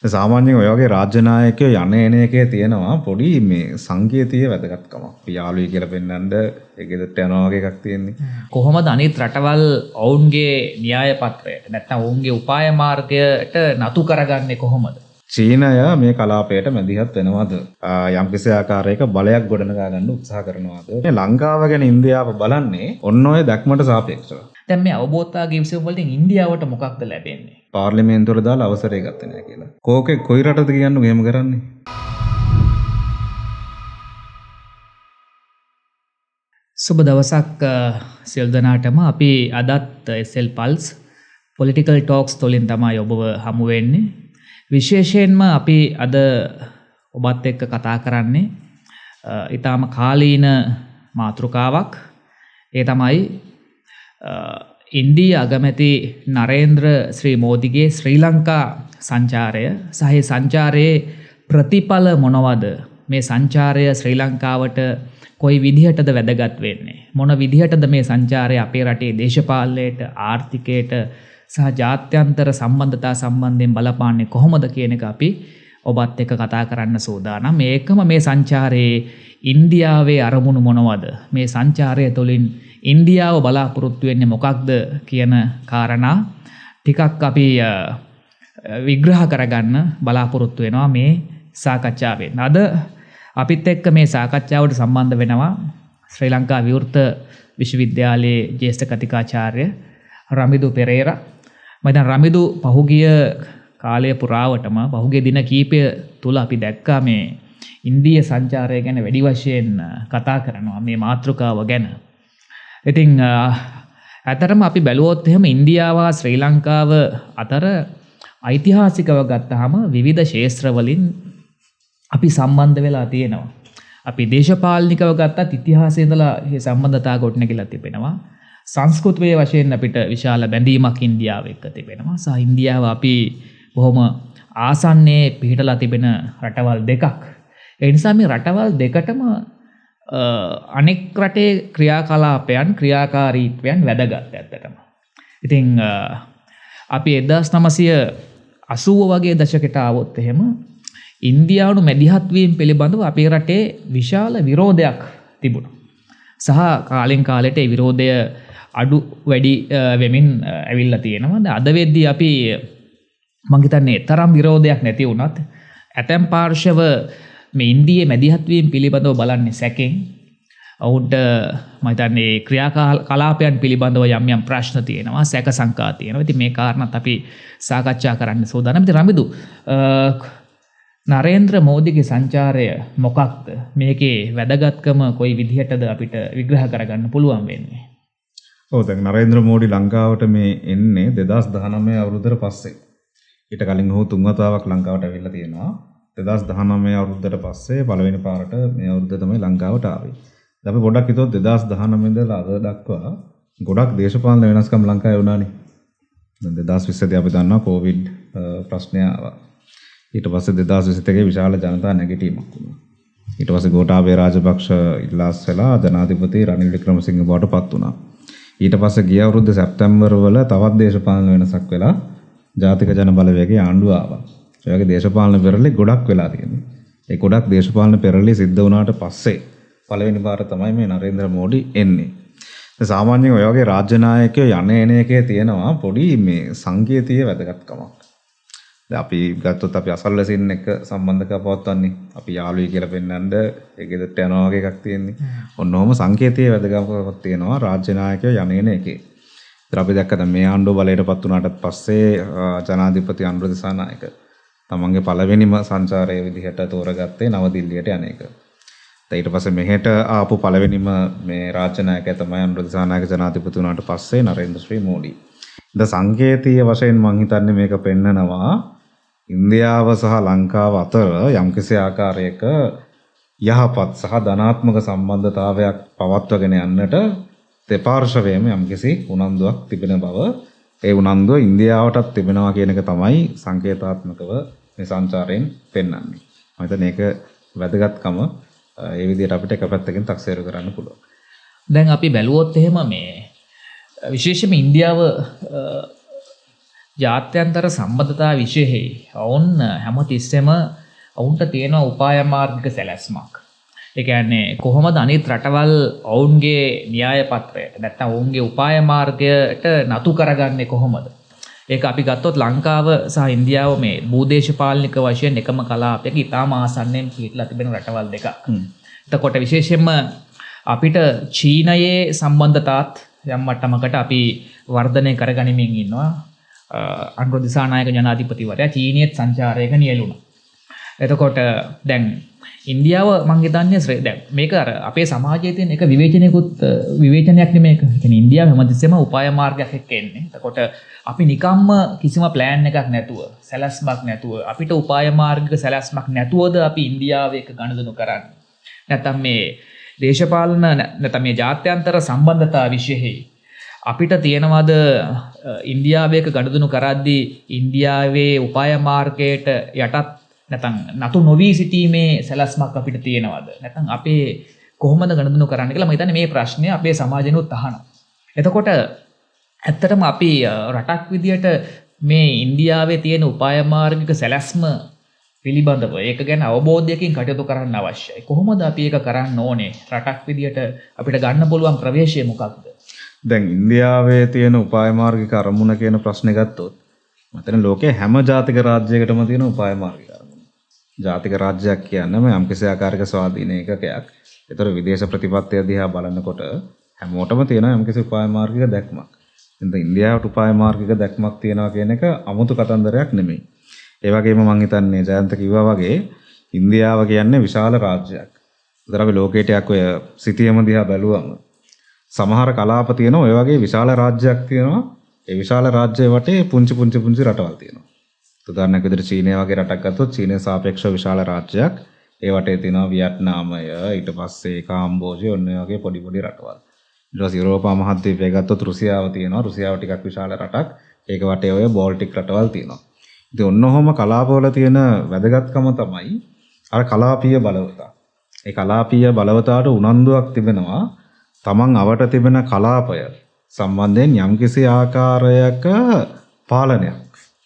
සාමාන්‍යයෙන් ඔය වගේ රාජ්‍ය නායකයෝ යන එන එකේ තියෙනවා පොඩි මේ සංකේතීය වැදගත්කමක්. අපි යාළුවයි කියලා පෙන්නන්න ඒකෙදට යනවා වගේ එකක් තියෙන්නේ. කොහොමද අනිත් රටවල් ඔවුන්ගේ න්‍යාය පත්‍රයට නැත්නම් ඔවුන්ගේ උපාය මාර්ගයට නතු කරගන්නේ කොහොමද? චීනය මේ කලාපයට මැදිහත් වෙනවද? යම්කිසි ආකාරයක බලයක් ගොඩනගා ගන්න උත්සාහ කරනවද? මේ ලංකාව ගැන ඉන්දියාව බලන්නේ ඔන්න ඔය දැක්මට සාපේක්ෂව. දැන් මේ අවබෝධතාවගේ විසම වලින් ඉන්දියාවට මොකක්ද ලැබෙන්නේ? පාර්ලිමේන්තුවට දාලා අවසරය ගත්තේ නැහැ කියලා. කෝකේ කොයි රටද කියන්නේ එහෙම කරන්නේ? සුබ දවසක් සියලු දෙනාටම. අපි අදත් SL Pulse Political Talks තුලින් තමයි ඔබව හමු වෙන්නේ. විශේෂයෙන්ම අපි අද ඔබත් එක්ක කතා කරන්නේ ඊටාම කාලීන මාතෘකාවක්. ඒ තමයි ඉන්දිය අගමැති නරේන්ද්‍ර ශ්‍රී මෝදිගේ ශ්‍රී ලංකා සංචාරය සහ සංචාරයේ ප්‍රතිඵල මොනවද? මේ සංචාරය ශ්‍රී ලංකාවට කොයි විදිහටද වැදගත් වෙන්නේ? මොන විදිහටද මේ සංචාරය අපේ රටේ දේශපාලනයට, ආර්ථිකයට සහ ජාත්‍යන්තර සම්බන්ධතා සම්බන්ධයෙන් බලපාන්නේ කොහොමද කියන එක අපි ඔබත් එක්ක කතා කරන්න සූදානම්. මේකම මේ සංචාරයේ ඉන්දියාවේ අරමුණු මොනවද? මේ සංචාරය තුළින් ඉන්දියාව බලාපොරොත්තු වෙන්නේ මොකක්ද කියන කාරණා ටිකක් අපි විග්‍රහ කරගන්න බලාපොරොත්තු වෙනවා මේ සාකච්ඡාවෙන්. අද අපිත් එක්ක මේ සාකච්ඡාවට සම්බන්ධ වෙනවා ශ්‍රී ලංකා විවෘත විශ්වවිද්‍යාලයේ ජ්‍යෙෂ්ඨ කතිකාචාර්ය රමිදු පෙරේරා. මම දැන් රමිදු පහුගිය කාලය පුරාවටම පහුගිය දින කීපය තුල අපි දැක්කා මේ ඉන්දිය සංචාරය ගැන වැඩි වශයෙන් කතා කරනවා, මේ මාතෘකාව ගැන. ඉතින් ඇතරම අපි බැලුවොත් එහෙම ඉන්දියාව ශ්‍රී ලංකාව අතර ඓතිහාසිකව ගත්තාම විවිධ ක්ෂේත්‍ර වලින් අපි සම්බන්ධ වෙලා තියෙනවා. අපි දේශපාලනිකව ගත්තත් ඉතිහාසයේ ඉඳලා මේ සම්බන්ධතා ගොඩනැගිලා තිබෙනවා. සංස්කෘතියේ වශයෙන් අපිට විශාල බැඳීමක් ඉන්දියාව එක්ක තිබෙනවා. සහ ඉන්දියාව අපි බොහොම ආසන්නයේ පිහිටලා තිබෙන රටවල් දෙකක්. ඒ නිසා මේ රටවල් දෙකටම අනෙක් රටේ ක්‍රියාකලාපයන්, ක්‍රියාකාරීත්වයන් වැදගත් ඇත්තටම. ඉතින් අපි 1980 වගේ දශකයට ආවොත් එහෙම ඉන්දියානු මැදිහත් වීම පිළිබඳව අපේ රටේ විශාල විරෝධයක් තිබුණා. සහ කාලෙන් කාලයට ඒ විරෝධය අඩු වැඩි වෙමින් ඇවිල්ලා තියෙනවා. දැන් අද වෙද්දී අපි මම හිතන්නේ තරම් විරෝධයක් නැති වුණත් ඇතැම් පාර්ශව මේ ඉන්දියාවේ මැදිහත් වීම පිළිබඳව බලන්නේ සැකෙන්. ඔවුන්ට මම හිතන්නේ ක්‍රියාකලාපයන් පිළිබඳව යම් යම් ප්‍රශ්න තියෙනවා, සැක සංකා තියෙනවා. ඉතින් මේ කාරණාත් අපි සාකච්ඡා කරන්න සූදානම්. ඉතින් රමිදු, නරේන්ද්‍ර මෝදිගේ සංචාරය මොකක්ද? මේකේ වැදගත්කම කොයි විදිහටද අපිට විග්‍රහ කරගන්න පුළුවන් වෙන්නේ? ඔව්, දැන් නරේන්ද්‍ර මෝඩි ලංකාවට මේ එන්නේ 2019 අවුරුද්දට පස්සේ. ඊට කලින් ඔහු 3 වතාවක් ලංකාවට ඇවිල්ලා තියෙනවා. 2019 අවුරුද්දට පස්සේ පළවෙනි පාරට මේ අවුරුද්ද තමයි ලංකාවට ආවේ. දැන් අපි පොඩ්ඩක් හිතුවොත් 2019 ඉඳලා අද දක්වා ගොඩක් දේශපාලන වෙනස්කම් ලංකාවේ වුණානේ. දැන් 2020 දී අපි දන්නවා කොවිඩ් ප්‍රශ්නය ආවා. ඊට පස්සේ 2021 විශාල ජනතා නැගිටීමක් වුණා. ඊට පස්සේ ගෝඨාභය රාජපක්ෂ ඉල්ලාස් වෙලා ජනාධිපති රනිල් වික්‍රමසිංහ බවට පත් වුණා. ඊට පස්සේ ගිය අවුරුද්ද සැප්තැම්බර් වල තවත් දේශපාලන වෙනසක් වෙලා ජාතික ජන බලවේගයේ ආණ්ඩුව ආවා. ඒ වගේ දේශපාලන පෙරළි ගොඩක් වෙලා තියෙනවා. ඒ ගොඩක් දේශපාලන පෙරළි සිද්ධ වුණාට පස්සේ පළවෙනි පාර තමයි මේ නරේන්ද්‍ර මෝඩි එන්නේ. සාමාන්‍යයෙන් ඔය වගේ රාජ්‍ය නායකයෝ යන එන එකේ තියෙනවා පොඩි මේ සංකේතීය වැදගත්කමක්. දැන් අපි ගත්තොත් අපි අසල්වැසින් එක්ක සම්බන්ධකම් පවත්වන්නේ. අපි යාළුවයි කියලා පෙන්නන්න ඒකෙදට යනවා වගේ එකක් තියෙන්නේ. ඔන්න ඔහොම සංකේතීය වැදගත්කමක් තියෙනවා රාජ්‍ය නායකයෝ යන එන එකේ. ඉතින් අපි දැක්ක දැන් මේ ආණ්ඩුව බලයටපත් වුණාට පස්සේ ජනාධිපති අනුර දිසානායක තමන්ගේ පළවෙනිම සංචාරයේ විදිහට තෝරගත්තේ නවදිල්ලියට යන එක. ඊට පස්සේ මෙහෙට ආපු පළවෙනිම මේ රාජ්‍ය නායකයා තමයි අනුර දිසානායක ජනාධිපති වුණාට පස්සේ නරේන්ද්‍ර ශ්‍රී මෝඩි. ද සංකේතීය වශයෙන් මම හිතන්නේ මේක පෙන්නනවා ඉන්දියාව සහ ලංකාව අතර යම්කිසි ආකාරයක යහපත් සහ ධනාත්මක සම්බන්ධතාවයක් පවත්වාගෙන යන්නට දෙපාර්ශවයේම යම්කිසි උනන්දුවක් තිබෙන බව, ඒ උනන්දුව ඉන්දියාවටත් තිබෙනවා කියන එක තමයි සංකේතාත්මකව මේ සංචාරයෙන් පෙන්වන්නේ. මම හිතන්නේ ඒක වැදගත්කම ඒ විදිහට අපිට එක පැත්තකින් තක්සේරු කරන්න පුළුවන්. දැන් අපි බැලුවොත් එහෙම මේ විශේෂයෙන්ම ඉන්දියාව ජාත්‍යන්තර සම්බන්ධතා විශේෂයි ඔවුන් හැම තිස්සෙම ඔවුන්ට තියෙන උපාය මාර්ගික සැලැස්මක්. ඒ කියන්නේ කොහොමද අනිත් රටවල් ඔවුන්ගේ න්‍යාය පත්‍රයට නැත්නම් ඔවුන්ගේ උපාය මාර්ගයට නතු කරගන්නේ කොහොමද? ඒක අපි ගත්තොත් ලංකාව සහ ඉන්දියාව මේ භූදේශපාලනික වශයෙන් එකම කලාපයක ඉතාම ආසන්නයෙන් පිටලා තිබෙන රටවල් දෙකක්. එතකොට විශේෂයෙන්ම අපිට චීනයේ සම්බන්ධතාත් යම් මට්ටමකට අපි වර්ධනය කරගනිමින් ඉන්නවා. අනුර දිසානායක ජනාධිපතිවරයා චීනීයත් සංචාරයක නියැලුණා. එතකොට දැන් ඉන්දියාව මං හිතන්නේ දැන් මේක අර අපේ සමාජයේ තියෙන එක විවේචනයක් නෙමෙයි මේක. ඒ කියන්නේ ඉන්දියාව හැමතිස්සෙම උපාය මාර්ගයක් එක්ක එන්නේ. එතකොට අපි නිකම්ම කිසිම ප්ලෑන් එකක් නැතුව, සැලැස්මක් නැතුව, අපිට උපාය මාර්ගික සැලැස්මක් නැතුවද අපි ඉන්දියාව එක්ක ගනුදෙනු කරන්නේ. නැත්නම් මේ දේශපාලන නැත්නම් මේ ජාත්‍යන්තර සම්බන්ධතා විශේෂයි අපිට තියෙනවද ඉන්දියාවේක ගනුදෙනු කරද්දී ඉන්දියාවේ උපාය මාර්ගයට යටත් නැත්නම් නතු නොවි සිටීමේ සැලැස්මක් අපිට තියෙනවද? නැත්නම් අපේ කොහොමද ගනුදෙනු කරන්න කියලා මම හිතන්නේ මේ ප්‍රශ්නය අපේ සමාජෙනුත් අහනවා. එතකොට ඇත්තටම අපි රටක් විදියට මේ ඉන්දියාවේ තියෙන උපාය මාර්ගික සැලැස්ම පිළිබඳව ඒක ගැන අවබෝධයකින් කටයුතු කරන්න අවශ්‍යයි. කොහොමද අපි ඒක කරන්න ඕනේ? රටක් විදියට අපිට ගන්න පුළුවන් ප්‍රවේශය මොකක්ද? දැන් ඉන්දියාවේ තියෙන උපාය මාර්ගික අරමුණ කියන ප්‍රශ්නේ ගත්තොත් මතන ලෝකයේ හැම ජාතික රාජ්‍යයකටම තියෙන උපාය මාර්ගික අරමුණ. ජාතික රාජ්‍යයක් කියන්නේ යම්කිසි ආකාරයක ස්වාධීන ඒකකයක්. ඒතර විදේශ ප්‍රතිපත්තිය දිහා බලනකොට හැමෝටම තියෙන යම්කිසි උපාය මාර්ගික දැක්මක්. එතන ඉන්දියාවට උපාය මාර්ගික දැක්මක් තියෙනවා කියන එක 아무තු කතන්දරයක් නෙමෙයි. ඒ වගේම මම හිතන්නේ ජයන්ත කිව්වා වගේ ඉන්දියාව කියන්නේ විශාල රාජ්‍යයක්. ඒතර අපි ලෝකයට යක් ඔය සිටියම දිහා බැලුවම සමහර කලාප තියෙනවා ඔය වගේ විශාල රාජ්‍යයක් තියෙනවා. ඒ විශාල රාජ්‍යය වටේ පුංචි රටවල් තියෙනවා. උදාහරණයක් විදිහට චීනය වගේ රටක් ගත්තොත් චීනය සාපේක්ෂව විශාල රාජ්‍යයක්. ඒ වටේ තියෙනවා වියට්නාමය, ඊට පස්සේ කාම්බෝජය ඔන්න වගේ පොඩි රටවල්. ඊට පස්සේ යුරෝපා මහද්වීපය ගත්තොත් රුසියාව තියෙනවා. රුසියාව ටිකක් විශාල රටක්. ඒක වටේ ඔය බෝල්ටික් රටවල් තියෙනවා. ඉතින් ඔන්නෝම කලාපවල තියෙන වැදගත්කම තමයි අර කලාපීය බලවතා. ඒ කලාපීය බලවතාවට උනන්දුවක් තිබෙනවා තමන් අවට තිබෙන කලාපය සම්බන්ධයෙන් යම්කිසි ආකාරයක පාලනයක්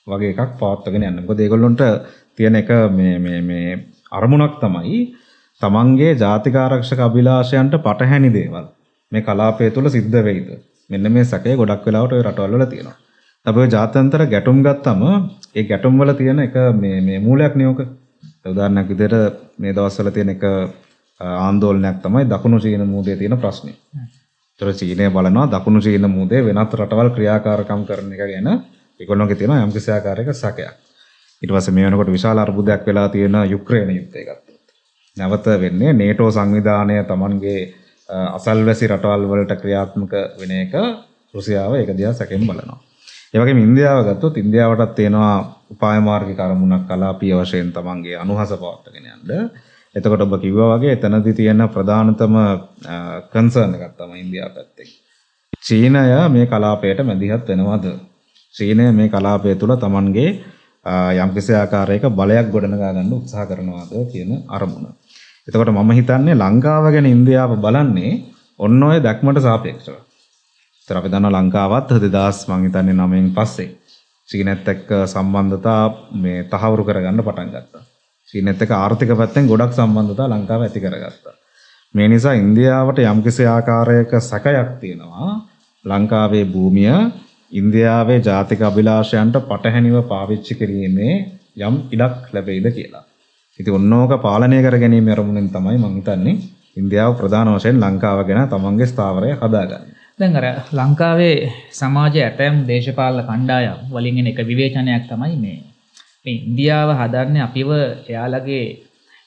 වගේ එකක් පවත්වාගෙන යන්න. මොකද ඒගොල්ලොන්ට තියෙන එක මේ අරමුණක් තමයි තමන්ගේ ජාතික ආරක්ෂක අභිලාෂයන්ට පටහැනි දේවල් මේ කලාපය තුළ සිද්ධ වෙයිද. මෙන්න මේ සැකය ගොඩක් වෙලාවට ওই රටවල් වල තියෙනවා. අපි ඔය ජාත්‍යන්තර ගැටුම් ගත්තම ඒ ගැටුම් වල තියෙන එක මේ මූලයක් නේ ඔක. උදාහරණයක් විදිහට මේ දවස්වල තියෙන එක ආందోලනයක් තමයි දකුණු චීන මූදේ තියෙන ප්‍රශ්නේ. ඒතර චීනය බලනවා දකුණු චීන මූදේ වෙනත් රටවල් ක්‍රියාකාරකම් කරන එක ගැන ඒගොල්ලෝගේ තියෙන යම්කිසි ආකාරයක සැකයක්. ඊට පස්සේ මේ වෙනකොට විශාල අර්බුදයක් වෙලා තියෙන යුක්‍රේන යුද්ධය ගත්තොත්. නැවත වෙන්නේ නේටෝ සංවිධානය Tamanගේ අසල්වැසි රටවල් වලට ක්‍රියාත්මක වෙන එක රුසියාව ඒක දිහා සැකෙන් බලනවා. ඒ වගේම ඉන්දියාව ගත්තොත් ඉන්දියාවටත් තියෙනවා උපාය මාර්ගික අරමුණක් කලාපීය වශයෙන් Tamanගේ අනුහස පවත්වාගෙන යන්න. එතකොට ඔබ කිව්වා වගේ එතනදී තියෙන ප්‍රධානතම කන්සර්න් එකක් තමයි ඉන්දියාව පැත්තේ. චීනය මේ කලාපයට මැදිහත් වෙනවද? චීනය මේ කලාපය තුළ Tamanගේ යම්කිසි ආකාරයක බලයක් ගොඩනගා ගන්න උත්සාහ කරනවාද කියන අරමුණ. එතකොට මම හිතන්නේ ලංකාව ගැන ඉන්දියාව බලන්නේ ඔන්න ඔය දැක්මට සාපේක්ෂව. ඒතර අපි දන්නවා ලංකාවත් 2000 මම හිතන්නේ 9න් පස්සේ චීනත් එක්ක සම්බන්ධතා මේ තහවුරු කරගන්න පටන් ගත්තා. චීනත් එක්ක ආර්ථික පැත්තෙන් ගොඩක් සම්බන්ධතා ලංකාව ඇති කරගත්තා. මේ නිසා ඉන්දියාවට යම්කිසි ආකාරයක සැකයක් තියෙනවා ලංකාවේ භූමිය ඉන්දියාවේ ජාතික අභිලාෂයන්ට පටහැනිව පාවිච්චි කිරීමේ යම් ඉඩක් ලැබෙයිද කියලා. ඉතින් ඔන්නෝක පාලනය කර ගැනීම අරමුණෙන් තමයි මම හිතන්නේ ඉන්දියාව ප්‍රධාන වශයෙන් ලංකාව ගැන තමන්ගේ ස්ථාවරය හදාගන්නේ. දැන් අර ලංකාවේ සමාජයේ ඇතැම් දේශපාලන කණ්ඩායම් වලින් එන එක විවේචනයක් තමයි මේ ඉන්දියාව හදන්නේ අපිව එයාලගේ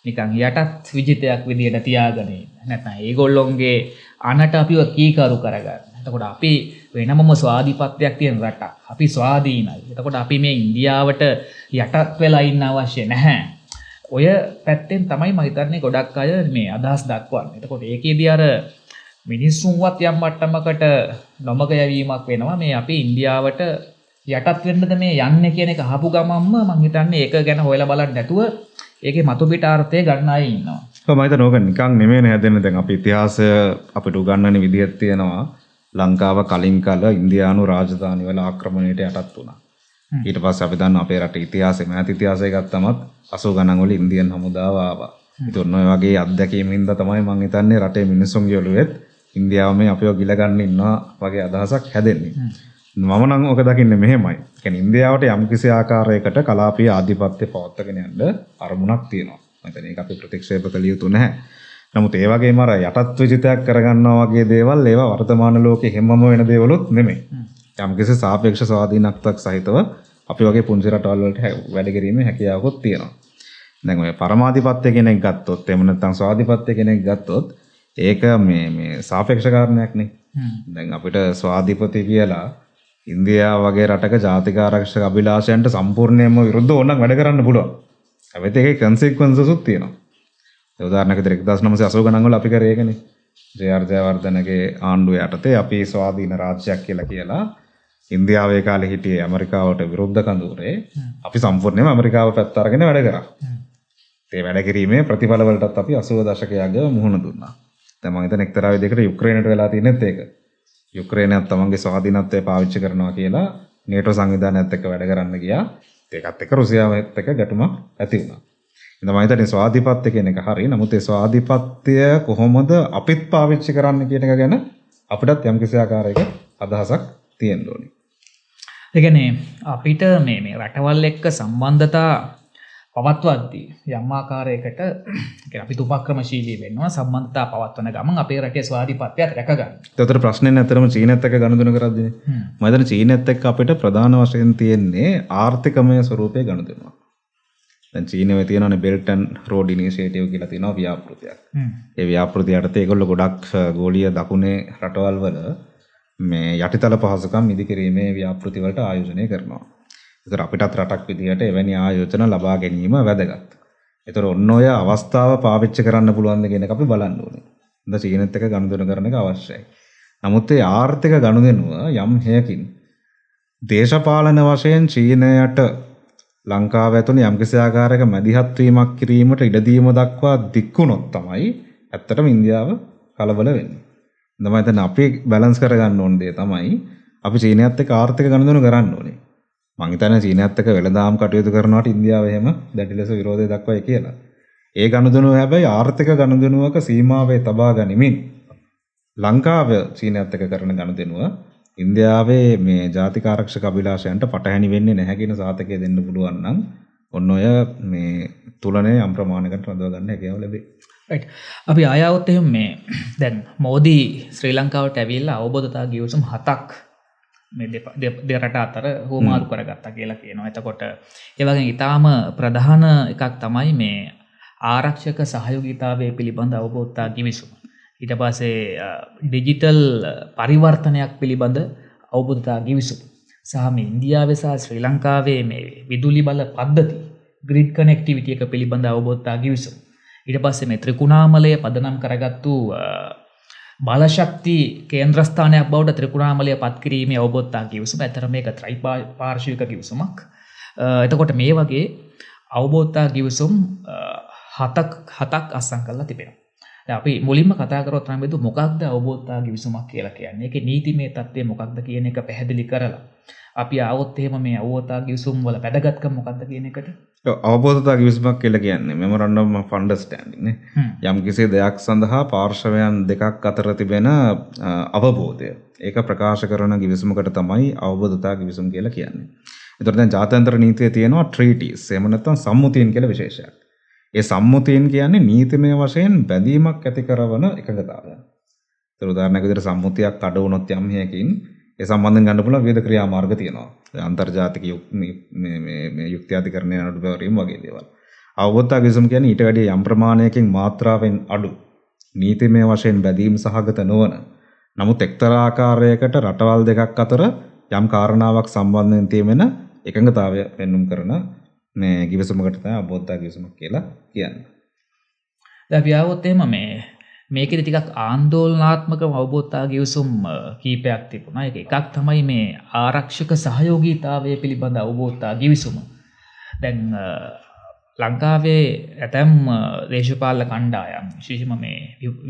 නිකන් යටත් විජිතයක් විදියට තියාගෙන නැත්නම් ඒගොල්ලොන්ගේ අනට අපිව කීකරු කරගන්න. එතකොට අපි වෙනමම ස්වාධීපත්‍යයක් තියෙන රටක්. අපි ස්වාධීනයි. එතකොට අපි මේ ඉන්දියාවට යටත් වෙලා ඉන්න අවශ්‍ය නැහැ. ඔය පැත්තෙන් තමයි මම හිතන්නේ ගොඩක් අය මේ අදහස් දක්වන්නේ. එතකොට ඒකේදී අර මිනිස්සුන්වත් යම් මට්ටමකට නොමග යවීමක් වෙනවා. මේ අපි ඉන්දියාවට යටත් වෙන්නද මේ යන්නේ කියන එක අහපු ගමන්ම මම හිතන්නේ ඒක ගැන හොයලා බලන්න නැතුව ඒකේ මතු පිට අර්ථය ගන්න අය ඉන්නවා. මම හිතන්නේ ඕක නිකන් නෙමෙයි හැදෙන්නේ. දැන් අපි ඉතිහාසය අපිට උගන්වන විදිහක් තියෙනවා. ලංකාව කලින් කල ඉන්දියානු රාජධානි වල ආක්‍රමණයට යටත් වුණා. ඊට පස්සේ අපි දන්නවා අපේ රටේ ඉතිහාසය මෑත ඉතිහාසය ගත්තමත් 80 ගණන් වල ඉන්දියන් හමුදාව ආවා. ඉතින් ඔය වගේ අත්දැකීම් හින්දා තමයි මම හිතන්නේ රටේ මිනිස්සුන්ගේ ඔළුවෙත් ඉන්දියාව මේ අපිව ගිල ගන්න ඉන්නවා වගේ අදහසක් හැදෙන්නේ. මම නම් ඔක දකින්නේ මෙහෙමයි. කියන්නේ ඉන්දියාවට යම්කිසි ආකාරයකට කලාපීය ආධිපත්‍ය පවත්වාගෙන යන්න අරමුණක් තියෙනවා. මම හිතන්නේ ඒක අපි ප්‍රතික්ෂේප කළ යුතු නැහැ. නමුත් ඒ වගේම අර යටත් විජිතයක් කරගන්නවා වගේ දේවල් ඒවා වර්තමාන ලෝකේ හැමම වෙන දේවලුත් නෙමෙයි. යම්කිසි සාපේක්ෂ ස්වාධීනත්වයක් සහිතව අපි වගේ පුංචි රටවල් වලට වැඩ කිරීමේ හැකියාවකුත් තියෙනවා. දැන් ඔය පරමාධිපත්‍ය කෙනෙක් ගත්තොත් එහෙම නැත්නම් ස්වාධිපත්‍ය කෙනෙක් ගත්තොත් ඒක මේ සාපේක්ෂ කාරණයක් නේ. දැන් අපිට ස්වාධිපති කියලා ඉන්දියාව වගේ රටක ජාතික ආරක්ෂක අභිලාෂයන්ට සම්පූර්ණයෙන්ම විරුද්ධව ඕනනම් වැඩ කරන්න පුළුවන්. හැබැයි ඒකේ කන්සික්වෙන්සස් උත් තියෙනවා. ඒ උදාහරණයක් විදිහට 1980 ගණන් වල අපි කරේ ඒකනේ. ජේ.ආර්. ජයවර්ධනගේ ආණ්ඩුව යටතේ අපි ස්වාධීන රාජ්‍යයක් කියලා ඉන්දියාවේ කාලේ හිටියේ ඇමරිකාවට විරුද්ධ කඳවුරේ අපි සම්පූර්ණයෙන්ම ඇමරිකාව පැත්ත අරගෙන වැඩ කරා. ඒ වැඩ කිරීමේ ප්‍රතිඵල වලටත් අපි 80 දශකයක මුහුණ දුන්නා. දැන් මම හිතන්නේ එක්තරා විදිහකට යුක්‍රේනයට වෙලා තියෙනෙත් ඒක. යුක්‍රේනයත් තමන්ගේ ස්වාධීනත්වය පාවිච්චි කරනවා කියලා නේටෝ සංවිධානයත් එක්ක වැඩ කරන්න ගියා. ඒකත් එක්ක රුසියාවත් එක්ක ගැටුමක් ඇති වුණා. ඉතින් මම හිතන්නේ ස්වාධිපත්‍ය කියන එක හරි. නමුත් ඒ ස්වාධිපත්‍ය කොහොමද අපිත් පාවිච්චි කරන්න කියන එක ගැන අපිටත් යම්කිසි ආකාරයක අදහසක් තියෙන්න ඕනේ. ඒ කියන්නේ අපිට මේ රටවල් එක්ක සම්බන්ධතා පවත්වද්දී යම් ආකාරයකට අපිට උපක්‍රමශීලී වෙන්න ඕන සම්බන්ධතා පවත්වන ගමන් අපේ රටේ ස්වාධීනත්වයත් රැක ගන්න. ඒතර ප්‍රශ්නේ නැතරම චීනත් එක්ක ගනුදෙනු කරද්දී මම හිතන්නේ චීනත් එක්ක අපිට ප්‍රධාන වශයෙන් තියෙන්නේ ආර්ථිකමය ස්වරූපයේ ගනුදෙනුවක්. දැන් චීනයේ තියෙනනේ බෙල්ට් ඇන්ඩ් රෝඩ් ඉනිෂියේටිව් කියලා තියෙනවා ව්‍යාපෘතියක්. ඒ ව්‍යාපෘතිය යටතේ ඒගොල්ලෝ ගොඩක් ගෝලීය දකුණේ රටවල් වල මේ යටිතල පහසුකම් ඉදිකිරීමේ ව්‍යාපෘති වලට ආයෝජනය කරනවා. ඒතර අපිටත් රටක් විදිහට එවැනි ආයෝජන ලබා ගැනීම වැදගත්. ඒතර ඔන්න ඔය අවස්ථාව පාවිච්චි කරන්න පුළුවන් ද කියන එක අපි බලන්න ඕනේ. දැන් චීනෙත් එක්ක ගනුදෙනු කරන එක අවශ්‍යයි. නමුත් ඒ ආර්ථික ගනුදෙනුව යම් හේයකින් දේශපාලන වශයෙන් චීනයට ලංකාව ඇතුළේ යම්කිසි ආකාරයක මැදිහත් වීමක් කිරීමට ඉඩ දීම දක්වා දික්ුණොත් තමයි ඇත්තටම ඉන්දියාව කලබල වෙන්නේ. මම හිතන්නේ අපි බැලන්ස් කරගන්න ඕන දේ තමයි අපි චීනයත් එක්ක ආර්ථික ගනුදෙනු කරන්න ඕනේ. මං හිතන්නේ චීනයත් එක්ක වෙළඳාම් කටයුතු කරනකොට ඉන්දියාව එහෙම දැඩි ලෙස විරෝධය දක්වයි කියලා. ඒ ගනුදෙනුව හැබැයි ආර්ථික ගනුදෙනුවක සීමාවේ තබා ගනිමින් ලංකාව චීනයත් එක්ක කරන ගනුදෙනුව ඉන්දියාවේ මේ ජාතික ආරක්ෂක අභිලාෂයන්ට පටහැනි වෙන්නේ නැහැ කියන සාධකය දෙන්න පුළුවන් නම් ඔන්න ඔය මේ තුලනේ යම් ප්‍රමාණයකට රඳව ගන්න හැකියාව ලැබේ. රයිට්. අපි ආයවොත් එහෙම මේ දැන් මෝදි ශ්‍රී ලංකාවට ඇවිල්ලා අවබෝධතා ගිවිසුම් 7ක් මේ දෙරට අතර හෝමාරු කරගත්තා කියලා කියනවා. එතකොට ඒ වගේ ඊටාම ප්‍රධාන එකක් තමයි මේ ආරක්ෂක සහයෝගීතාවය පිළිබඳ අවබෝධතා ගිවිසුම. ඊට පස්සේ ඩිජිටල් පරිවර්තනයක් පිළිබඳ අවබෝධතා ගිවිසුම. සහ මේ ඉන්දියාවේ සහ ශ්‍රී ලංකාවේ මේ විදුලි බල පද්ධති ග්‍රිඩ් කනෙක්ටිවිටි එක පිළිබඳ අවබෝධතා ගිවිසුම. ඊට පස්සේ මේ ත්‍රිකුණාමලය පදනම් කරගත්තු බලශක්ති කේන්ද්‍රස්ථානයක් බවට ත්‍රිකුණාමලය පත් කිරීමේ අවබෝධතා ගිවිසුම. ඇත්තට මේක ත්‍රිපාර්ශ්වික ගිවිසුමක්. එතකොට මේ වගේ අවබෝධතා ගිවිසුම් හතක් අත්සන් කරලා තිබෙනවා. අපි මුලින්ම කතා කරොත් නම් බෙදු මොකක්ද අවබෝධතා ගිවිසුමක් කියලා කියන්නේ. ඒකේ නීතිමය තත්ත්වය මොකක්ද කියන එක පැහැදිලි කරලා අපි ආවොත් එහෙම මේ අවබෝධතා ගිවිසුම් වල වැදගත්කම මොකක්ද කියන එකට. අවබෝධතා ගිවිසුමක් කියලා කියන්නේ මෙමොරන්ඩම් ඔෆ් අන්ඩර්ස්ටෑන්ඩින් නේ. යම් කිසි දෙයක් සඳහා පාර්ශවයන් දෙකක් අතර තිබෙන අවබෝධය. ඒක ප්‍රකාශ කරන ගිවිසුමකට තමයි අවබෝධතා ගිවිසුම් කියලා කියන්නේ. ඒතර දැන් ජාත්‍යන්තර නීතියේ තියෙනවා ට්‍රීටිස්. එහෙම නැත්නම් සම්මුතියන් කියලා විශේෂයක්. ඒ සම්මුතියන් කියන්නේ නීතිමය වශයෙන් බැඳීමක් ඇති කරන එකඟතාවය. ඒතර උදාහරණයක් විදිහට සම්මුතියක් අඩ වුණොත් යම් හේකින් ඒ සම්බන්ධයෙන් ගන්න පුළුවන් විවිධ ක්‍රියාමාර්ග තියෙනවා. අන්තර්ජාතික මේ යුක්ත්‍යාධිකරණයේ අනුබැවරීම වගේ දේවල්. අවබෝධතා ගිවිසුම කියන්නේ ඊට වැඩිය යම් ප්‍රමාණයකින් මාත්‍රාවෙන් අඩු නීතිමය වශයෙන් බැඳීම් සහගත නොවන නමුත් එක්තරා ආකාරයකට රටවල් දෙකක් අතර යම් කාරණාවක් සම්බන්ධයෙන් තියෙන එකඟතාවය පෙන්වුම් කරන මේ ගිවිසුමකට තමයි අවබෝධතා ගිවිසුමක් කියලා කියන්නේ. දැන් අපි ආවොත් එහෙම මේකෙදි ටිකක් ආందోලනාත්මක අවබෝධතා ගිවිසුම් කීපයක් තිබුණා. ඒක එකක් තමයි මේ ආරක්ෂක සහයෝගීතාවය පිළිබඳ අවබෝධතා ගිවිසුම. දැන් ලංකාවේ ඇතැම් දේශපාලන කණ්ඩායම් විශේෂයෙන්ම මේ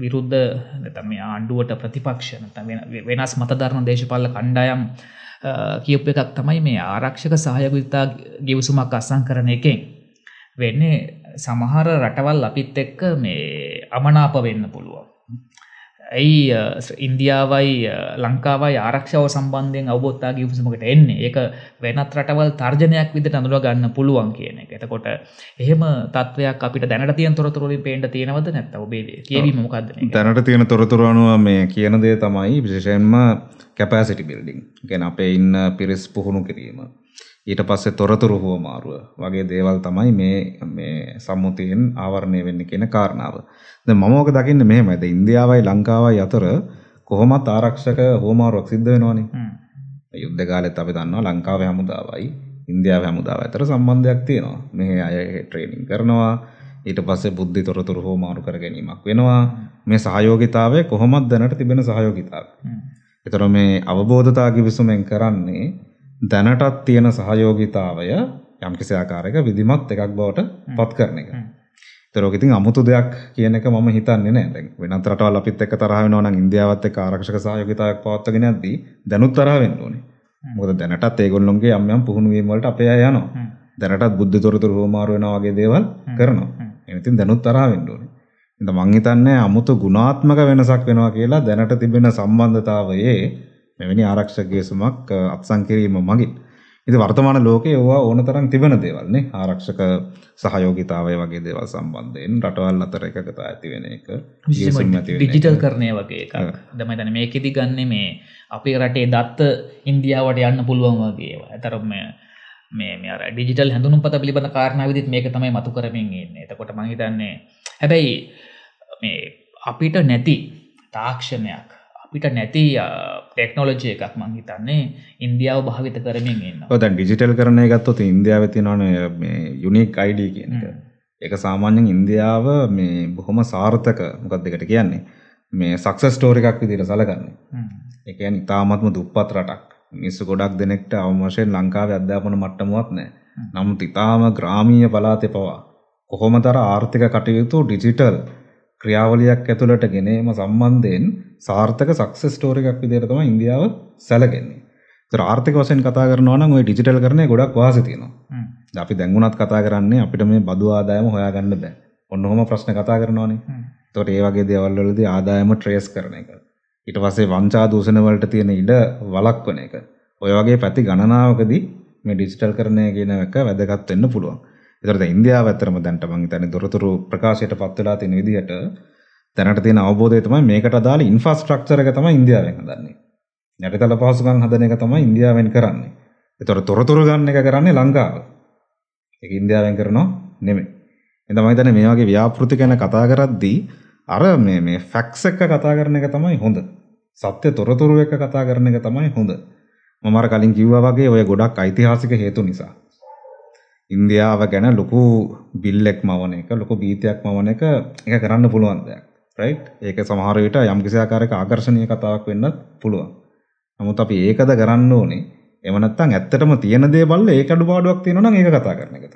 විරුද්ධ නැත්නම් මේ ආණ්ඩුවට ප්‍රතිපක්ෂ නැත්නම් වෙනස් මතධර්ම දේශපාලන කණ්ඩායම් කියපු එකක් තමයි මේ ආරක්ෂක සහයෝගිතා ගිවිසුමක් අත්සන් කරන එකෙන් වෙන්නේ සමහර රටවල් අපිත් එක්ක මේ අමනාප වෙන්න පුළුවන්. ඇයි ඉන්දියාවයි ලංකාවයි ආරක්ෂාව සම්බන්ධයෙන් අවබෝධතා ගිවිසුමකට එන්නේ. ඒක වෙනත් රටවල් තර්ජනයක් විදිහට අඳුර ගන්න පුළුවන් කියන එක. එතකොට එහෙම තත්වයක් අපිට දැනට තියෙන තොරතුරු වලින් පේන්න තියෙනවද නැත්නම් ඔබේ කියවීම මොකද්ද මේක? දැනට තියෙන තොරතුරු අනුව මේ කියන දේ තමයි විශේෂයෙන්ම කැපැසිටි බිල්ඩින්. කියන්නේ අපේ ඉන්න පිරිස් පුහුණු කිරීම. ඊට පස්සේ තොරතුරු හුවමාරුව වගේ දේවල් තමයි මේ සම්මුතියෙන් ආවරණය වෙන්නේ කියන කාරණාව. දැන් මම ඔක දකින්නේ මෙහෙමයි. දැන් ඉන්දියාවයි ලංකාවයි අතර කොහොමත් ආරක්ෂක හුවමාරුවක් සිද්ධ වෙනවනේ. යුද්ධ කාලෙත් අපි දන්නවා ලංකාවේ හමුදාවයි ඉන්දියාවේ හමුදාවයි අතර සම්බන්ධයක් තියෙනවා. මේ අය ට්‍රේනින් කරනවා. ඊට පස්සේ බුද්ධි තොරතුරු හුවමාරු කර ගැනීමක් වෙනවා. මේ සහයෝගිතාවය කොහොමද දැනට තිබෙන සහයෝගිතාවය. ඒතර මේ අවබෝධතා කිවිසුමෙන් කරන්නේ දැනටත් තියෙන සහයෝගිතාවය යම්කිසි ආකාරයක විධිමත් එකක් බවට පත් කරන එක. ඒතර ඔක ඉතින් අමුතු දෙයක් කියන එක මම හිතන්නේ නැහැ. දැන් වෙනත් රටවල් අපිත් එක්ක තරහ වෙනවා නම් ඉන්දියාවත් එක්ක ආරක්ෂක සහයෝගිතාවයක් පවත්වාගෙන යද්දී දැනුත් තරහ වෙන්න ඕනේ. මොකද දැනටත් ඒගොල්ලොන්ගේ යම් යම් පුහුණු වීම වලට අපේ අය යනවා. දැනටත් බුද්ධ තොරතුරු හොමාරු වෙනවා වගේ දේවල් කරනවා. එහෙනම් ඉතින් දැනුත් තරහ වෙන්න ඕනේ. ඉතින් මං හිතන්නේ අමුතු ගුණාත්මක වෙනසක් වෙනවා කියලා දැනට තිබෙන සම්බන්ධතාවයේ මෙවැනි ආරක්ෂක ගිවිසුමක් අත්සන් කිරීම මගින්. ඉතින් වර්තමාන ලෝකයේ ඕවා ඕනතරම් තිබෙන දේවල් නේ. ආරක්ෂක සහයෝගිතාවය වගේ දේවල් සම්බන්ධයෙන් රටවල් අතර එකගතා ඇති වෙන එක. ඩිජිටල් කරණය වගේ එකක්. දැන් මම හිතන්නේ මේකෙදි ගන්නෙ මේ අපේ රටේ දත්ත ඉන්දියාවට යන්න පුළුවන් වගේ ඒවා. ඒතරම් මේ අර ඩිජිටල් හැඳුනුම්පත පිළිබඳ කාරණා විදිහට මේක තමයි මතු කරමින් ඉන්නේ. එතකොට මම හිතන්නේ හැබැයි මේ අපිට නැති තාක්ෂණයක් අපිට නැති ටෙක්නොලොජි එකක් මං හිතන්නේ ඉන්දියාව භාවිත කරමින් ඉන්නවා. ඔව් දැන් ඩිජිටල් කරණය ගත්තොත් ඉන්දියාවේ තියෙනවනේ මේ යුනික් ID කියන එක. ඒක සාමාන්‍යයෙන් ඉන්දියාව මේ බොහොම සාර්ථක මොකක්ද ඒකට කියන්නේ? මේ සක්සස් ස්ටෝරි එකක් විදිහට සැලකන්නේ. ඒ කියන්නේ ඉතාමත්ම දුප්පත් රටක්. මිනිස්සු ගොඩක් දෙනෙක්ට අවම වශයෙන් ලංකාවේ අධ්‍යාපන මට්ටමවත් නැහැ. නමුත් ඉතාම ග්‍රාමීය පළාතේ පවා කොහොමතර ආර්ථික කටයුතු ඩිජිටල් ක්‍රියාවලියක් ඇතුළට ගෙනීම සම්බන්ධයෙන් සාර්ථක සක්සස් ස්ටෝරි එකක් විදිහට තමයි ඉන්දියාව සැලකෙන්නේ. ඒතර ආර්ථික වශයෙන් කතා කරනවා නම් ওই ඩිජිටල් කරණය ගොඩක් වාසි තියෙනවා. දැන් අපි දැන් උනත් කතා කරන්නේ අපිට මේ බදු ආදායම හොයාගන්න බෑ. ඔන්න ඔහොම ප්‍රශ්න කතා කරනවානේ. ඒතකොට ඒ වගේ දේවල් වලදී ආදායම ට්‍රේස් කරන එක. ඊට පස්සේ වංචා දූෂණ වලට තියෙන ඉඩ වළක්වන එක. ඔය වගේ පැති ගණනාවකදී මේ ඩිජිටල් කරණය කියන එක වැදගත් වෙන්න පුළුවන්. ඒතර දැන් ඉන්දියාව ඇත්තටම දැන්ට මම හිතන්නේ දොරතුරු ප්‍රකාශයට පත් වෙලා තියෙන විදිහට දැනට තියෙන අවබෝධය තමයි මේකට අදාළ ඉන්ෆ්‍රාස්ට්‍රක්චර් එක තමයි ඉන්දියාවෙන් හදන්නේ. යටිතල පහසුකම් හදන එක තමයි ඉන්දියාවෙන් කරන්නේ. ඒතර තොරතුරු ගන්න එක කරන්නේ ලංකාව. ඒක ඉන්දියාවෙන් කරනව නෙමෙයි. එහෙනම් මම හිතන්නේ මේ වගේ ව්‍යාපෘති ගැන කතා කරද්දී අර මේ ෆැක්ට්ස් එක කතා කරන එක තමයි හොඳ. සත්‍ය තොරතුරු එක කතා කරන එක තමයි හොඳ. මම අර කලින් කිව්වා වගේ ඔය ගොඩක් ඓතිහාසික හේතු නිසා ඉන්දියාව ගැන ලොකු බිල්ලෙක් මවන එක ලොකු බීතියක් මවන එක ඒක කරන්න පුළුවන් දෙයක්. රයිට්? ඒක සමහර විට යම් කිසි ආකාරයක ආකර්ෂණීය කතාවක් වෙන්නත් පුළුවන්. නමුත් අපි ඒකද කරන්න ඕනේ. එහෙම නැත්නම් ඇත්තටම තියෙන දේ බලලා ඒක අඩුපාඩුවක් තියෙනවා නම් ඒක කතා කරන එකද.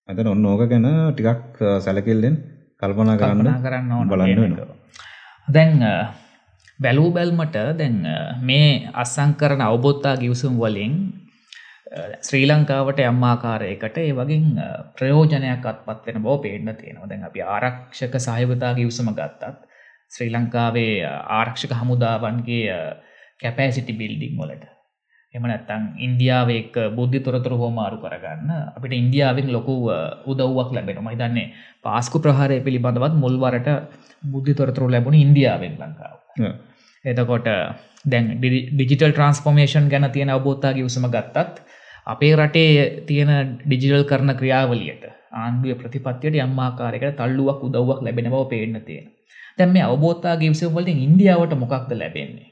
මම ඔන්න ඕක ගැන ටිකක් සැලකිල්ලෙන් කල්පනා කරන්න ඕන බලන්න වෙනවා. දැන් බැලූ බැල්මට දැන් මේ අත්සන් කරන අවබෝධතා ගිවිසුම් වලින් ශ්‍රී ලංකාවට යම් ආකාරයකට ඒ වගේ ප්‍රයෝජනයක් අත්පත් වෙන බව පේන්න තියෙනවා. දැන් අපි ආරක්ෂක සහයෝගිතා ගිවිසුම ගත්තත් ශ්‍රී ලංකාවේ ආරක්ෂක හමුදාවන්ගේ කැපැසිටි බිල්ඩින් වලට එහෙම නැත්නම් ඉන්දියාවේ එක්ක බුද්ධි තොරතුරු හොමාරු කරගන්න අපිට ඉන්දියාවෙන් ලොකු උදව්වක් ලැබෙනවා. මම හිතන්නේ පාස්කු ප්‍රහාරය පිළිබඳවත් මුල් වරට බුද්ධි තොරතුරු ලැබුණේ ඉන්දියාවෙන් ලංකාව. එතකොට දැන් ඩිජිටල් ට්‍රාන්ස්ෆෝමේෂන් ගැන තියෙන අවබෝධතා ගිවිසුම ගත්තත් අපේ රටේ තියෙන ඩිජිටල් කරන ක්‍රියාවලියට ආණ්ඩුවේ ප්‍රතිපත්තියට යම් ආකාරයකට තල්ලුවක් උදව්වක් ලැබෙන බව පේන්න තියෙනවා. දැන් මේ අවබෝධතා ගිවිසුම වලින් ඉන්දියාවට මොකක්ද ලැබෙන්නේ?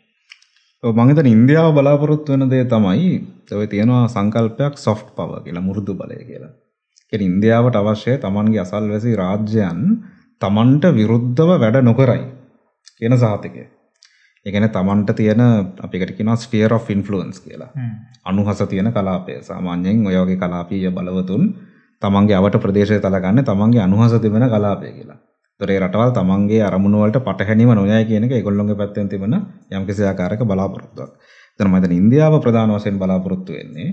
ඔව් මම හිතන්නේ ඉන්දියාව බලාපොරොත්තු වෙන දේ තමයි ඔය තියෙනවා සංකල්පයක් soft power කියලා මෘදු බලය කියලා. කියන්නේ ඉන්දියාවට අවශ්‍ය තමන්ගේ අසල්වැසි රාජ්‍යයන් තමන්ට විරුද්ධව වැඩ නොකරයි කියන සහතිකය. ඒ කියන්නේ තමන්ට තියෙන අපිකට කියනවා sphere of influence කියලා. අනුහස තියෙන කලාපය. සාමාන්‍යයෙන් ඔය වගේ කලාපීය බලවතුන් තමන්ගේ අවට ප්‍රදේශය තලගන්නේ තමන්ගේ අනුහස තිබෙන කලාපය කියලා. ඒතර ඒ රටවල් තමන්ගේ අරමුණු වලට පටහැනිව නොයයි කියන එක ඒගොල්ලොන්ගේ පැත්තෙන් තිබෙන යම්කිසි ආකාරයක බලාපොරොත්තුවක්. එතන මම හිතන්නේ ඉන්දියාව ප්‍රධාන වශයෙන් බලාපොරොත්තු වෙන්නේ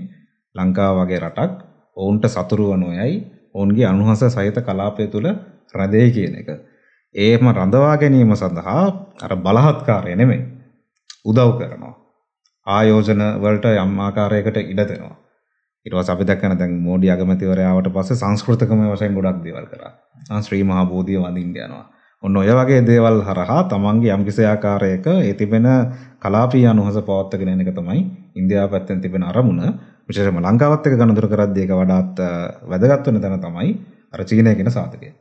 ලංකාව වගේ රටක් ඔවුන්ට සතුරුව නොයයි ඔවුන්ගේ අනුහස සහිත කලාපය තුළ රැඳෙයි කියන එක. ඒම රඳවා ගැනීම සඳහා අර බලහත්කාරය නෙමෙයි උදව් කරනවා. ආයෝජන වලට යම් ආකාරයකට ඉඩ දෙනවා. ඊට පස්සේ අපි දැක්කන දැන් මෝඩි අගමැතිවරයා ආවට පස්සේ සංස්කෘතිකමය වශයෙන් ගොඩක් දේවල් කරා. ශ්‍රී මහා බෝධිය වඳින්න යනවා. ඔන්න ඔය වගේ දේවල් හරහා තමන්ගේ යම් කිසි ආකාරයක ඒ තිබෙන කලාපීය අනුහස පවත්වාගෙන යන එක තමයි ඉන්දියාව පැත්තෙන් තිබෙන අරමුණ. විශේෂයෙන්ම ලංකාවත් එක්ක ගනුදෙනු කරද්දී ඒක වඩාත් වැදගත් වෙන තැන තමයි අර චීනය කියන සාධකය.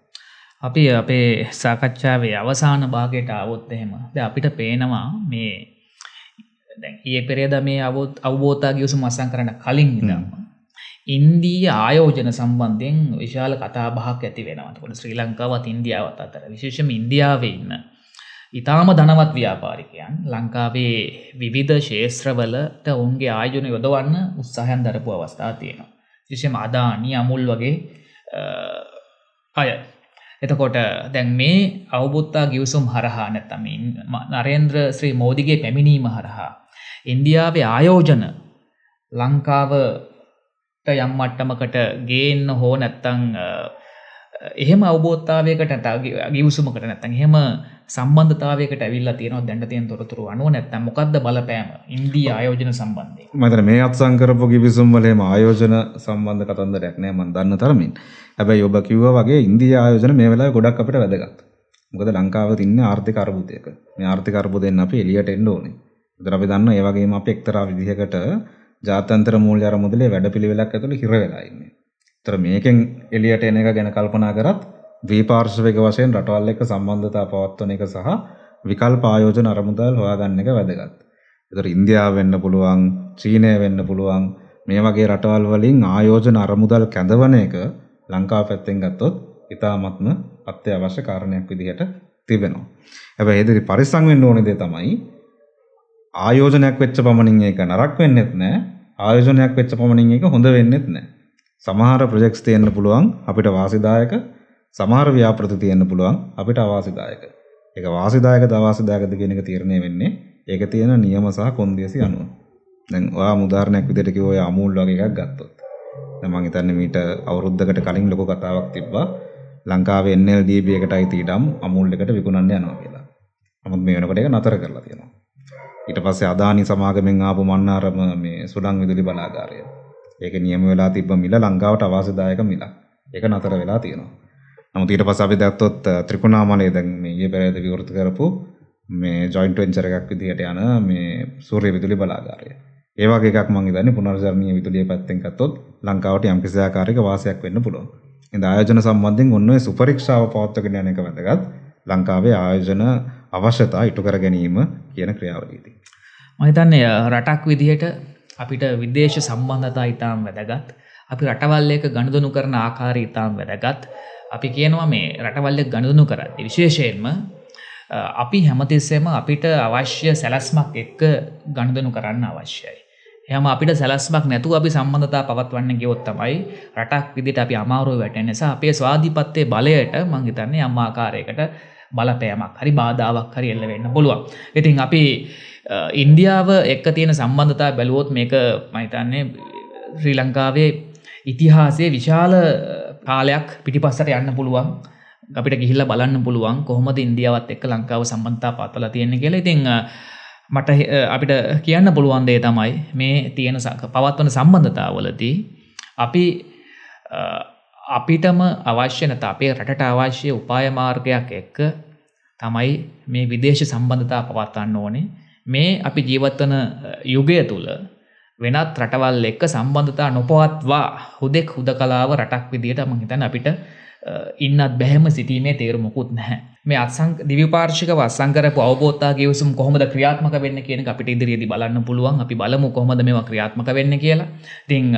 අපි අපේ සාකච්ඡාවේ අවසාන භාගයට આવොත් එහෙම දැන් අපිට පේනවා මේ දැන් ඊයේ පෙරේදා මේ අවබෝධතා ගිවිසුම අසං කරන්න කලින් ඉඳන්ම ඉන්දීය ආයෝජන සම්බන්ධයෙන් විශාල කතා බහක් ඇති වෙනවා. එතකොට ශ්‍රී ලංකාවත් ඉන්දියාවත් අතර විශේෂයෙන්ම ඉන්දියාවේ ඉන්න ඊටාම ධනවත් ව්‍යාපාරිකයන් ලංකාවේ විවිධ ක්ෂේත්‍රවලට ඔවුන්ගේ ආයෝජන යොදවන්න උත්සාහයන් දරපු අවස්ථා තියෙනවා. විශේෂයෙන්ම අදානි අමුල් වගේ අය. එතකොට දැන් මේ අවබෝධතා ගිවිසුම් හරහා නැත්නම් නරේන්ද්‍ර ශ්‍රී මෝදිගේ පැමිණීම හරහා ඉන්දියාවේ ආයෝජන ලංකාවට යම් මට්ටමකට ගේන්න හෝ නැත්නම් එහෙම අවබෝධතාවයකට ගිවිසුමකට නැත්නම් එහෙම සම්බන්ධතාවයකට ඇවිල්ලා තියෙනවා දැන් තියෙන තොරතුරු අනුව නැත්නම් මොකද්ද බලපෑම ඉන්දියා ආයෝජන සම්බන්ධයෙන්? මම හිතන්නේ මේ අත්සන් කරපු ගිවිසුම් වල එහෙම ආයෝජන සම්බන්ධ කතන්දරයක් නෑ මම දන්න තරමින්. හැබැයි ඔබ කිව්වා වගේ ඉන්දියා ආයෝජන මේ වෙලාවේ ගොඩක් අපිට වැදගත්. මොකද ලංකාව තින්නේ ආර්ථික අර්බුදයක. මේ ආර්ථික අර්බුදයෙන් අපි එළියට එන්න ඕනේ. ඒතර අපි දන්නවා ඒ වගේම අපි එක්තරා විදිහකට ජාත්‍යන්තර මූල්‍ය අරමුදලේ වැඩපිළිවෙලක් ඇතුළේ හිර වෙලා ඉන්නේ. ඒතර මේකෙන් එළියට එන එක ගැන කල්පනා කරත් ද්විපාර්ශ්වික වශයෙන් රටවල් එක්ක සම්බන්ධතා පවත්වන එක සහ විකල්ප ආයෝජන අරමුදල් හොයාගන්න එක වැදගත්. ඒතර ඉන්දියාව වෙන්න පුළුවන්, චීනය වෙන්න පුළුවන් මේ වගේ රටවල් වලින් ආයෝජන අරමුදල් කැඳවන එක ලංකාව පැත්තෙන් ගත්තොත් ඉතාමත්ම අත්‍යවශ්‍ය කාරණයක් විදිහට තිබෙනවා. හැබැයි ඒකේ පරිස්සම් වෙන්න ඕනේ දේ තමයි ආයෝජනයක් වෙච්ච පමණින් ඒක නරක වෙන්නෙත් නැහැ. ආයෝජනයක් වෙච්ච පමණින් ඒක හොඳ වෙන්නෙත් නැහැ. සමහර ප්‍රොජෙක්ට්ස් තියෙන්න පුළුවන් අපිට වාසිදායක, සමහර ව්‍යාපෘති තියෙන්න පුළුවන් අපිට අවාසිදායක. ඒක වාසිදායකද අවාසිදායකද කියන එක තීරණය වෙන්නේ ඒක තියෙන නියම සහ කොන්දේසි අනුව. දැන් ඔයා උදාහරණයක් විදිහට කිව්ව ඔය අමූල් වගේ එකක් ගත්තොත්. දැන් මම හිතන්නේ මීට අවුරුද්දකට කලින් ලොකු කතාවක් තිබ්බා ලංකාවේ NLDB එකට අයිති ඉඩම් අමූල් එකට විකුණන්න යනවා කියලා. නමුත් මේ වෙනකොට ඒක නතර කරලා තියෙනවා. ඊට පස්සේ අදානි සමාගමෙන් ආපු මන්නාරම මේ සුළං විදුලි බලාගාරය. ඒකේ නියම වෙලා තිබ්බ මිල ලංකාවට අවාසිදායක මිලක්. ඒක නතර වෙලා තියෙනවා. නමුත් ඊට පස්සේ අපි දැක්කොත් ත්‍රිකුණාමලයේ දැන් මේ ඊයේ පෙරේද විවෘත කරපු මේ ජොයින්ට් වෙන්චර් එකක් විදිහට යන මේ සූර්ය විදුලි බලාගාරය. ඒ වගේ එකක් මම හිතන්නේ පුනර්ජනනීය විදුලිය පැත්තෙන් ගත්තොත් ලංකාවට යම් කිසි ආකාරයක වාසියක් වෙන්න පුළුවන්. ඉතින් ආයෝජන සම්බන්ධයෙන් ඔන්න ඔය සුපරීක්ෂාව පවත්වාගෙන යන එක වැදගත්. ලංකාවේ ආයෝජන අවශ්‍යතා ඉටු කර ගැනීම කියන ක්‍රියාවලියදී. මම හිතන්නේ රටක් විදිහට අපිට විදේශ සම්බන්ධතා ඉතාම වැදගත්. අපි රටවල් එක්ක ගනුදෙනු කරන ආකාරය ඉතාම වැදගත්. අපි කියනවා මේ රටවල් එක්ක ගනුදෙනු කරද්දී විශේෂයෙන්ම අපි හැමතිස්සෙම අපිට අවශ්‍ය සැලැස්මක් එක්ක ගනුදෙනු කරන්න අවශ්‍යයි. එහෙනම් අපිට සැලැස්මක් නැතුව අපි සම්බන්ධතා පවත්වන්න ගියොත් තමයි රටක් විදිහට අපි අමාරුවේ වැටෙන නිසා අපේ ස්වාධීපත්‍යයේ බලයට මම හිතන්නේ යම් ආකාරයකට බලපෑමක් හරි බාධාවක් හරි එල්ල වෙන්න පුළුවන්. ඉතින් අපි ඉන්දියාව එක්ක තියෙන සම්බන්ධතාවය බැලුවොත් මේක මම හිතන්නේ ශ්‍රී ලංකාවේ ඉතිහාසයේ විශාල කාලයක් පිටිපස්සට යන්න පුළුවන්. අපිට ගිහිල්ලා බලන්න පුළුවන් කොහොමද ඉන්දියාවත් එක්ක ලංකාව සම්බන්ධතාව පවත්වලා තියෙන්නේ කියලා. ඉතින් මට අපිට කියන්න පුළුවන් දේ තමයි මේ තියෙන පවත්වන සම්බන්ධතාවවලදී අපි අපිටම අවශ්‍ය නැත්නම් අපේ රටට අවශ්‍ය උපාය මාර්ගයක් එක්ක තමයි මේ විදේශ සම්බන්ධතාව පවත්වන්න ඕනේ. මේ අපි ජීවත් වන යුගය තුල වෙනත් රටවල් එක්ක සම්බන්ධතා නොපවත්වා හුදෙක් හුදකලාව රටක් විදියට මම හිතන්නේ අපිට ඉන්නත් බැහැම සිටීමේ තේරුමකුත් නැහැ. මේ දිවිපාර්ශ්විකව අත්සන් කරපු අවබෝධතා ගිවිසුම් කොහොමද ක්‍රියාත්මක වෙන්නේ කියන එක අපිට ඉදිරියේදී බලන්න පුළුවන්. අපි බලමු කොහොමද මේවා ක්‍රියාත්මක වෙන්නේ කියලා. ඉතින්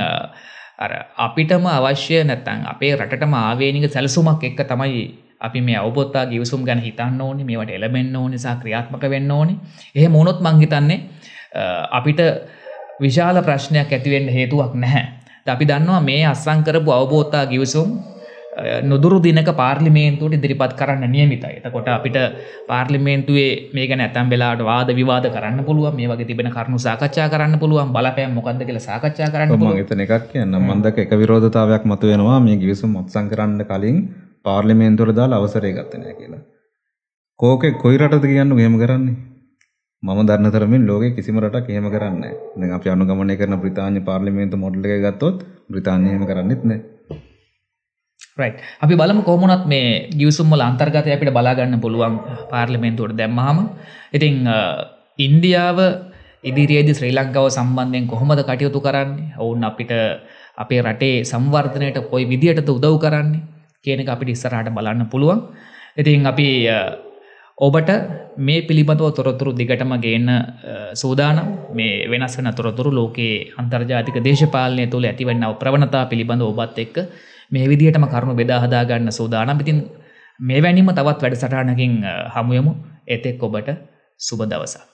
අර අපිටම අවශ්‍ය නැත්නම් අපේ රටටම ආවේනික සැලසුමක් එක්ක තමයි අපි මේ අවබෝධතා ගිවිසුම් ගැන හිතන්න ඕනේ. මේවට එළඹෙන්න ඕනේ සහ ක්‍රියාත්මක වෙන්න ඕනේ. එහෙම වුණොත් මං හිතන්නේ අපිට විශාල ප්‍රශ්නයක් ඇති වෙන්න හේතුවක් නැහැ. අපි දන්නවා මේ අත්සන් කරපු අවබෝධතා ගිවිසුම් නොදුරු දිනක පාර්ලිමේන්තුවට ඉදිරිපත් කරන්න නියමිතයි. එතකොට අපිට පාර්ලිමේන්තුවේ මේ ගැන ඇතැම් වෙලාවට වාද විවාද කරන්න පුළුවන්. මේ වගේ තිබෙන කරුණු සාකච්ඡා කරන්න පුළුවන්. බලපෑම් මොකක්ද කියලා සාකච්ඡා කරන්න පුළුවන්. මම එතන එකක් කියන්නම්. මම දැක්ක එක විරෝධතාවයක් මතුවෙනවා මේ ගිවිසුම් අත්සන් කරන්න කලින් පාර්ලිමේන්තුවට දාලා අවසරය ගත්තේ නැහැ කියලා. කෝකේ කොයි රටද කියන්නේ එහෙම කරන්නේ? මම දන්න තරමින් ලෝකේ කිසිම රටක් එහෙම කරන්නේ නැහැ. දැන් අපි අනුගමනය කරන බ්‍රිතාන්‍ය පාර්ලිමේන්තු මොඩල් එක ගත්තොත් බ්‍රිතාන්‍ය එහෙම කරන්නේත් නැහැ. රයිට්. අපි බලමු කොහොමුණත් මේ ගිවිසුම් වල අන්තර්ගතය අපිට බලා ගන්න පුළුවන් පාර්ලිමේන්තුවට දැම්මහම. ඉතින් ඉන්දියාව ඉදිරියේදී ශ්‍රී ලංකාව සම්බන්ධයෙන් කොහොමද කටයුතු කරන්නේ? ඔවුන් අපිට අපේ රටේ සංවර්ධනයට කොයි විදියටද උදව් කරන්නේ කියන එක අපිට ඉස්සරහට බලන්න පුළුවන්. ඉතින් අපි ඔබට මේ පිළිබඳව තොරතුරු දිගටම ගේන්න සූදානම්. මේ වෙනස් වෙන තොරතුරු ලෝකයේ අන්තර්ජාතික දේශපාලනය තුළ ඇතිවෙනව ප්‍රවණතා පිළිබඳව ඔබත් එක්ක මේ විදිහටම කරුණු බෙදා හදා ගන්න සූදානම්. ඉතින් මේ වැනිම තවත් වැඩසටහනකින් හමු යමු. එතෙක් ඔබට සුබ දවසක්.